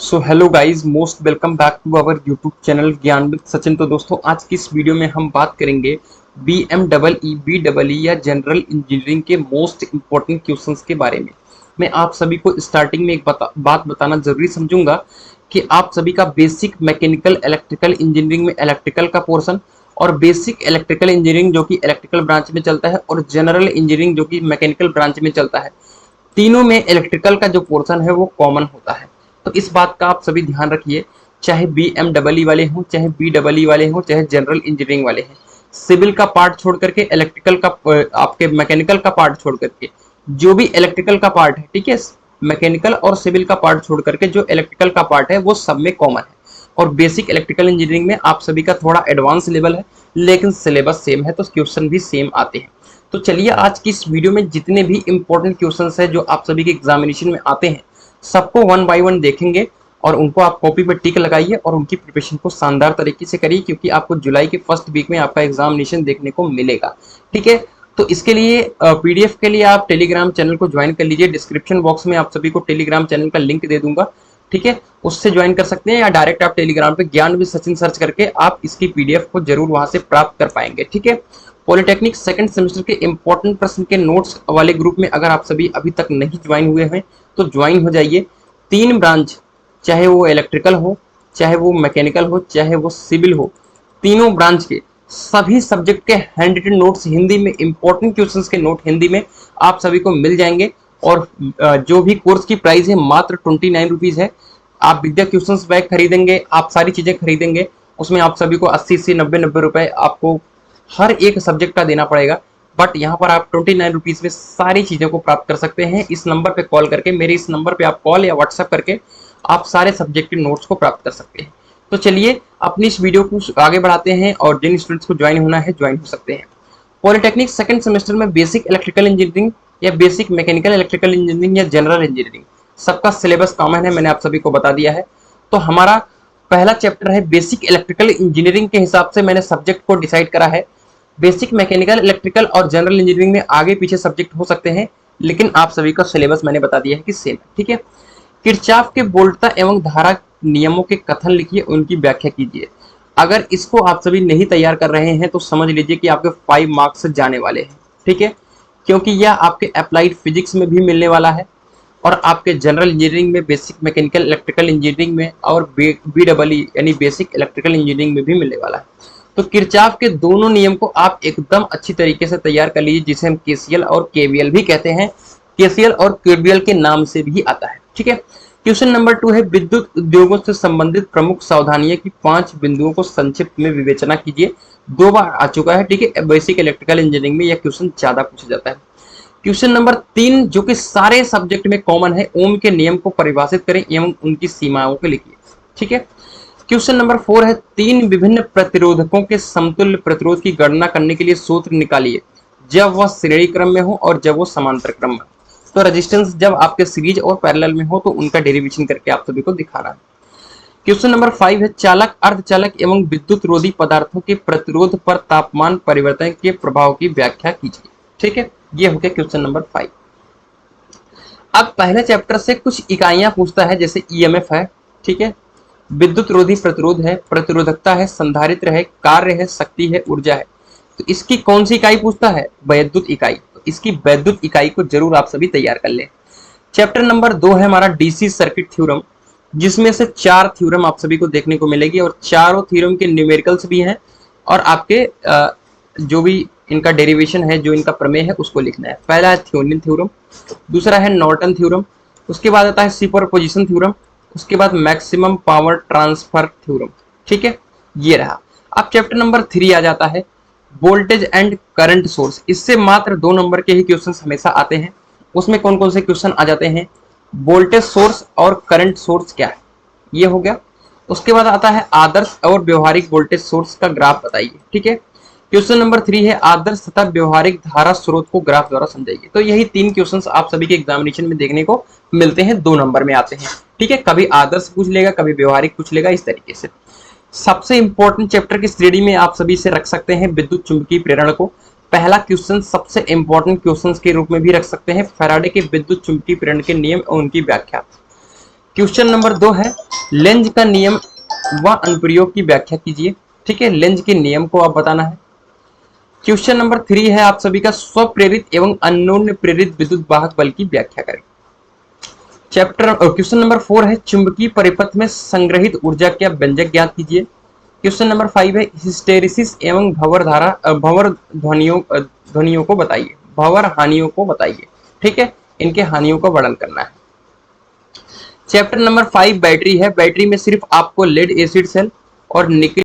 So hello guys, most welcome back to our YouTube channel Gyan with Sachin. तो दोस्तों, आज की इस वीडियो में हम बात करेंगे BMEE या जनरल इंजीनियरिंग के मोस्ट इंपॉर्टेंट क्वेश्चंस के बारे में। मैं आप सभी को स्टार्टिंग में एक बात बताना जरूरी समझूंगा कि आप सभी का बेसिक मैकेनिकल इलेक्ट्रिकल इंजीनियरिंग में इलेक्ट्रिकल का पोर्शन और बेसिक इलेक्ट्रिकल इंजीनियरिंग जो कि इलेक्ट्रिकल ब्रांच में चलता है और जनरल इंजीनियरिंग जो कि मैकेनिकल ब्रांच में चलता है, तीनों में इलेक्ट्रिकल का जो पोर्शन है वो कॉमन होता है। तो इस बात का आप सभी ध्यान रखिए, चाहे BMEE वाले हों, चाहे BEE वाले हों, चाहे जनरल इंजीनियरिंग वाले हैं। सिविल का पार्ट छोड़ करके इलेक्ट्रिकल का आपके मैकेनिकल का पार्ट छोड़ करके जो भी इलेक्ट्रिकल का पार्ट है, ठीक है, मैकेनिकल और सिविल का पार्ट छोड़ करके जो इलेक्ट्रिकल का पार्ट है वो सब में कॉमन है। और बेसिक इलेक्ट्रिकल इंजीनियरिंग में आप सभी का थोड़ा एडवांस लेवल है, लेकिन सिलेबस सेम है तो क्वेश्चन भी सेम आते हैं। तो चलिए, आज की इस वीडियो में जितने भी इंपॉर्टेंट क्वेश्चंस हैं जो आप सभी के एग्जामिनेशन में आते हैं, सबको वन बाय वन देखेंगे और उनको आप कॉपी पर टिक लगाइए और उनकी प्रिपरेशन को शानदार तरीके से करिए, क्योंकि आपको जुलाई के फर्स्ट वीक में आपका एग्जामिनेशन देखने को मिलेगा। ठीक है, तो इसके लिए PDF के लिए आप टेलीग्राम चैनल को ज्वाइन कर लीजिए। डिस्क्रिप्शन बॉक्स में आप सभी को टेलीग्राम चैनल का लिंक दे दूंगा, ठीक है, उससे ज्वाइन कर सकते हैं, या डायरेक्ट आप टेलीग्राम पे ज्ञान विद सचिन सर्च करके आप इसकी PDF को जरूर वहां से प्राप्त कर पाएंगे। ठीक है, पॉलिटेक्निक सेकंड सेमेस्टर के इंपॉर्टेंट प्रश्न के नोट्स वाले ग्रुप में अगर आप सभी अभी तक नहीं ज्वाइन हुए हैं तो ज्वाइन हो जाइए। 3 ब्रांच, चाहे वो इलेक्ट्रिकल हो, चाहे वो मैकेनिकल हो, चाहे वो सिविल हो, तीनों ब्रांच के सभी सब्जेक्ट के हैंड रिटन नोट्स हिंदी में, इंपॉर्टेंट क्वेश्चंस के नोट हिंदी में आप सभी को मिल जाएंगे। और जो भी कोर्स की प्राइस है मात्र 29 रुपीज है। आप विद्या क्वेश्चंस बैग खरीदेंगे, आप सारी चीजें खरीदेंगे, उसमें आप सभी को 80 से 90 रुपए आपको हर एक सब्जेक्ट का देना पड़ेगा। बट यहाँ पर आप 29 रुपीज में सारी चीजों को प्राप्त कर सकते हैं। इस नंबर पे कॉल करके, मेरे इस नंबर पे आप कॉल या व्हाट्सएप करके आप सारे सब्जेक्ट के नोट्स को प्राप्त कर सकते हैं। तो चलिए, अपनी इस वीडियो को आगे बढ़ाते हैं और जिन स्टूडेंट्स को ज्वाइन होना है ज्वाइन हो सकते हैं। पॉलिटेक्निक सेकंड सेमेस्टर में बेसिक इलेक्ट्रिकल इंजीनियरिंग या बेसिक मैकेनिकल इलेक्ट्रिकल इंजीनियरिंग या जनरल इंजीनियरिंग, सबका सिलेबस कॉमन है, मैंने आप सभी को बता दिया है। तो हमारा पहला चैप्टर है बेसिक इलेक्ट्रिकल इंजीनियरिंग। के हिसाब से मैंने सब्जेक्ट को डिसाइड करा है। बेसिक मैकेनिकल इलेक्ट्रिकल और जनरल इंजीनियरिंग में आगे पीछे सब्जेक्ट हो सकते हैं, लेकिन आप सभी का सिलेबस मैंने बता दिया है कि सेम है। ठीक है, किरचॉफ के वोल्टता एवं धारा नियमों के कथन लिखिए, उनकी व्याख्या कीजिए। अगर इसको आप सभी नहीं तैयार कर रहे हैं तो समझ लीजिए कि आपके 5 मार्क्स जाने वाले हैं। ठीक है, क्योंकि यह आपके अप्लाइड फिजिक्स में भी मिलने वाला है और आपके जनरल इंजीनियरिंग में, बेसिक मैकेनिकल इलेक्ट्रिकल इंजीनियरिंग में और BEE यानी बेसिक इलेक्ट्रिकल इंजीनियरिंग में भी मिलने वाला है। तो किरचॉफ के दोनों नियम को आप एकदम अच्छी तरीके से तैयार कर लीजिए, जिसे हम KCL और KVL भी कहते हैं। KCL और KVL के नाम से भी आता है। ठीक है, क्वेश्चन नंबर 2 है विद्युत उद्योगों से संबंधित प्रमुख सावधानियां की 5 बिंदुओं को संक्षिप्त में विवेचना कीजिए। 2 बार आ चुका है। ठीक है, बेसिक इलेक्ट्रिकल इंजीनियरिंग में यह क्वेश्चन ज्यादा पूछा जाता है। क्वेश्चन नंबर 3, जो कि सारे सब्जेक्ट में कॉमन है, ओम के नियम को परिभाषित करें एवं उनकी सीमाओं को लिखिए। ठीक है, क्वेश्चन नंबर 4 है 3 विभिन्न प्रतिरोधकों के समतुल्य प्रतिरोध की गणना करने के लिए सूत्र निकालिए, जब वह श्रेणी क्रम में हो और जब वो समांतर क्रम में। तो रेजिस्टेंस जब आपके सीरीज और पैरेलल में हो तो उनका डेरिवेशन करके आप सभी को दिखाना है। क्वेश्चन नंबर 5 है चालक, अर्धचालक एवं विद्युत रोधी पदार्थों के प्रतिरोध पर तापमान परिवर्तन के प्रभाव की व्याख्या कीजिए। ठीक है, ये हो गया क्वेश्चन नंबर 5। अब पहले चैप्टर से कुछ इकाइयां पूछता है, जैसे EMF है, ठीक है, विद्युत रोधी प्रतिरोध है, प्रतिरोधकता है, संधारित्र है, कार्य है, शक्ति है, ऊर्जा है। तो इसकी कौन सी इकाई पूछता है? वैद्युत इकाई। तो इसकी वैद्युत इकाई को जरूर आप सभी तैयार कर लें। चैप्टर नंबर 2 है हमारा DC सर्किट थ्योरम, जिसमें से 4 थ्योरम आप सभी को देखने को मिलेगी और चारों थ्योरम के न्यूमेरिकल्स भी हैं और आपके जो भी इनका डेरिवेशन है, जो इनका प्रमेय है, उसको लिखना है। पहला है थ्योनिन थ्योरम, दूसरा है नॉर्टन थ्योरम, उसके बाद आता है सुपरपोजिशन थ्योरम, उसके बाद मैक्सिमम पावर ट्रांसफर थ्योरम। ठीक है, ये रहा। अब चैप्टर नंबर 3 आ जाता है वोल्टेज एंड करंट सोर्स। इससे मात्र 2 नंबर के ही क्वेश्चन हमेशा आते हैं। उसमें कौन कौन से क्वेश्चन आ जाते हैं? वोल्टेज सोर्स और करंट सोर्स क्या है, ये हो गया। उसके बाद आता है आदर्श और व्यवहारिक वोल्टेज सोर्स का ग्राफ बताइए। ठीक है, क्वेश्चन नंबर 3 है आदर्श तथा व्यवहारिक धारा स्रोत को ग्राफ द्वारा समझाइए। तो यही 3 क्वेश्चंस आप सभी के एग्जामिनेशन में देखने को मिलते हैं, 2 नंबर में आते हैं। ठीक है, कभी आदर्श पूछ लेगा, कभी व्यवहारिक पूछ लेगा, इस तरीके से। सबसे इंपॉर्टेंट चैप्टर की श्रेणी में आप सभी से रख सकते हैं विद्युत चुंबकीय प्रेरण को। पहला क्वेश्चन सबसे इंपॉर्टेंट क्वेश्चन के रूप में भी रख सकते हैं, फैराडे के विद्युत चुंबकीय प्रेरण के नियम और उनकी व्याख्या। क्वेश्चन नंबर 2 है लेंज का नियम व अनुप्रयोग की व्याख्या कीजिए। ठीक है, लेंज के नियम को आप बताना है। क्वेश्चन नंबर 3 है आप सभी का स्वप्रेरित एवं अन्योन्य प्रेरित विद्युत वाहक बल की व्याख्या करें। क्वेश्चन नंबर 4 है चुंबकीय परिपथ में संग्रहित ऊर्जा का व्यंजक ज्ञात कीजिए। क्वेश्चन नंबर 5 है हिस्टेरिसिस एवं भंवर ध्वनियों को बताइए, भंवर हानियों को बताइए। ठीक है, इनके हानियों का वर्णन करना है। चैप्टर नंबर 5 बैटरी है। बैटरी में सिर्फ आपको लेड एसिड सेल और निकल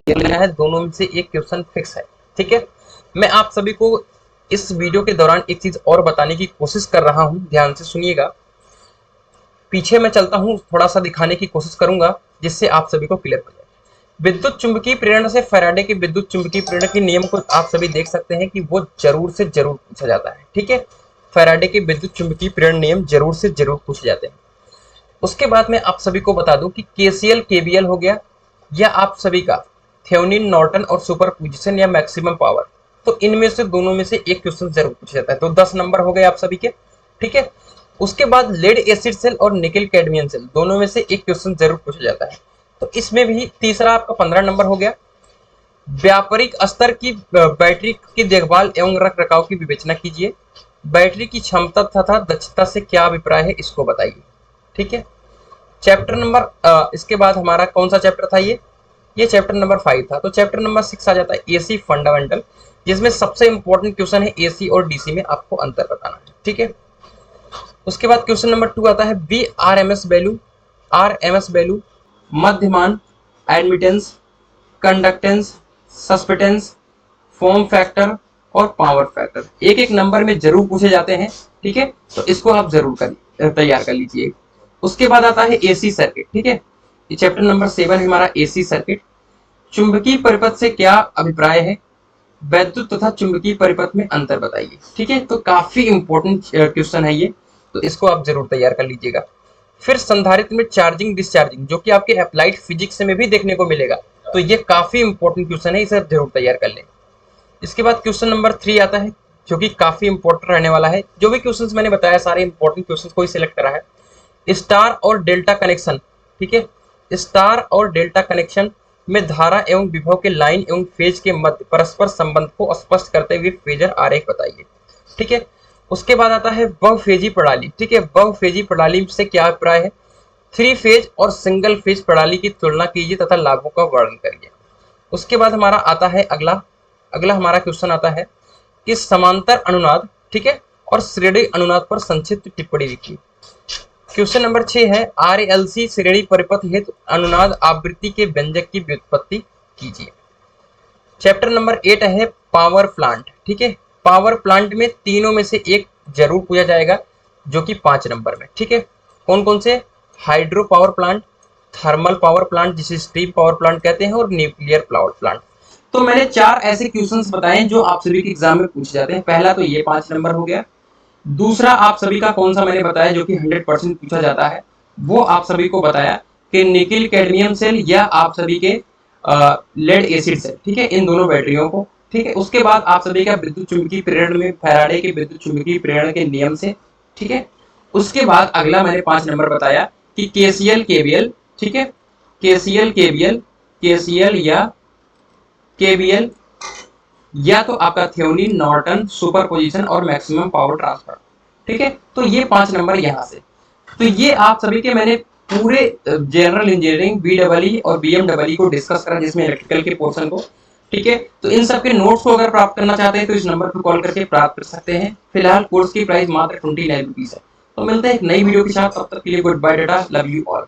लेना है, दोनों में से एक क्वेश्चन फिक्स है। ठीक है, मैं आप सभी को इस वीडियो के दौरान एक चीज और बताने की कोशिश कर रहा हूं, ध्यान से सुनिएगा। पीछे मैं चलता हूं, थोड़ा सा दिखाने की कोशिश करूंगा जिससे आप सभी को क्लियर हो जाए। विद्युत चुंबकीय प्रेरण से फैराडे के विद्युत चुंबकीय प्रेरण के नियम को आप सभी देख सकते हैं कि वो जरूर से जरूर पूछा जाता है। ठीक है, फैराडे के विद्युत चुंबकीय प्रेरण नियम जरूर से जरूर पूछे जाते हैं। उसके बाद मैं आप सभी को बता दूं कि केसीएल केबीएल हो गया, या आप सभी का थेवेनिन नॉर्टन और सुपरपोजिशन या मैक्सिमम पावर, तो इनमें से दोनों में से एक क्वेश्चन जरूर पूछा जाता है। तो 10 नंबर हो गए आप सभी के। ठीक है, उसके बाद लेड एसिड सेल और निकल कैडमियम सेल, दोनों में से एक क्वेश्चन जरूर पूछा जाता है। तो इसमें भी तीसरा आपका 15 नंबर हो गया। व्यापारिक स्तर की बैटरी की देखभाल एवं रख रखाव की विवेचना कीजिए। बैटरी की क्षमता तथा दक्षता से क्या अभिप्राय है, इसको बताइए। ठीक है, चैप्टर नंबर इसके बाद हमारा कौन सा चैप्टर था, ये चैप्टर नंबर 5 था। तो चैप्टर नंबर 6 आ जाता है एसी फंडामेंटल, जिसमें सबसे इंपॉर्टेंट क्वेश्चन है एसी और डीसी में आपको अंतर बताना है। ठीक है, उसके बाद क्वेश्चन नंबर 2 आता है बी आरएमएस वैल्यू, मध्यमान, admittance, conductance, susceptance, form factor और पावर फैक्टर, एक एक नंबर में जरूर पूछे जाते हैं। ठीक है, तो इसको आप जरूर तैयार कर लीजिए। उसके बाद आता है एसी सर्किट। ठीक है, ये चैप्टर नंबर 7 है हमारा एसी सर्किट। चुंबकीय परिपथ से क्या अभिप्राय है, वैद्युत तथा चुंबकीय परिपथ में अंतर बताइए। ठीक है, तो काफी इंपॉर्टेंट क्वेश्चन है ये, तो इसको आप जरूर तैयार कर लीजिएगा। फिर संधारित्र में चार्जिंग डिस्चार्जिंग, जो कि आपके अप्लाइड फिजिक्स में भी देखने को मिलेगा, तो ये काफी इंपॉर्टेंट क्वेश्चन है, इसे जरूर तैयार कर लें। इसके बाद क्वेश्चन नंबर 3 आता है, जो कि काफी इंपॉर्टेंट रहने वाला है। जो भी क्वेश्चंस मैंने बताया सारे इंपॉर्टेंट क्वेश्चंस को ही सिलेक्ट करा है। स्टार और डेल्टा कनेक्शन। ठीक है, स्टार और डेल्टा कनेक्शन में धारा एवं विभव के लाइन एवं फेज के मध्य परस्पर संबंध को स्पष्ट करते हुए फेजर आरेख बताइए। ठीक है, उसके बाद आता है बहुफेजी प्रणाली। ठीक है, बहुफेजी प्रणाली से क्या अभिप्राय है, 3 फेज और सिंगल फेज प्रणाली की तुलना कीजिए तथा लाभों का वर्णन करिए। उसके बाद हमारा आता है अगला हमारा क्वेश्चन आता है कि समांतर अनुनाद, ठीक है, और श्रेणी अनुनाद पर संक्षिप्त टिप्पणी लिखिए। क्वेश्चन नंबर 6 है आरएलसी श्रेणी परिपथ हेतु अनुनाद आवृत्ति के व्यंजक की व्युत्पत्ति कीजिए। चैप्टर नंबर 8 है पावर प्लांट। ठीक है, पावर प्लांट में तीनों में से एक जरूर पूछा जाएगा, जो कि 5 नंबर में। ठीक है, कौन कौन से, hydro power plant, thermal power plant जिसे स्टीम पावर प्लांट कहते हैं, और न्यूक्लियर पावर प्लांट। तो मैंने 4 ऐसे क्वेश्चंस बताए जो आप सभी के एग्जाम में पूछे जाते हैं। पहला तो ये 5 नंबर हो गया। दूसरा आप सभी का कौन सा मैंने बताया जो कि 100% पूछा जाता है, वो आप सभी को बताया कि निकल कैडमियम सेल या आप सभी के लेड एसिड सेल। ठीक है, इन दोनों बैटरियों को। ठीक है, उसके बाद आप सभी का विद्युत चुंबकीय प्रेरण में फैराडे के विद्युत चुंबकीय प्रेरण के नियम से। ठीक है, उसके बाद अगला मैंने 5 नंबर बताया कि केसीएल केबीएल। ठीक है, केसीएल केबीएल या तो आपका थेवेनिन नॉर्टन सुपरपोजिशन और मैक्सिमम पावर ट्रांसफर। ठीक है, तो ये 5 नंबर यहाँ से। तो ये आप सभी के मैंने पूरे जनरल इंजीनियरिंग बीडब्ल्यूई और बीएमडब्ल्यूई को डिस्कस करा, जिसमें इलेक्ट्रिकल के पोर्शन को। ठीक है, तो इन सब के नोट्स को अगर प्राप्त करना चाहते हैं तो इस नंबर पर कॉल करके प्राप्त कर सकते हैं। फिलहाल कोर्स की प्राइस मात्र 29 रुपीज है। तो मिलते हैं एक नई वीडियो के साथ, तब तक के लिए good bye, tata, love you all.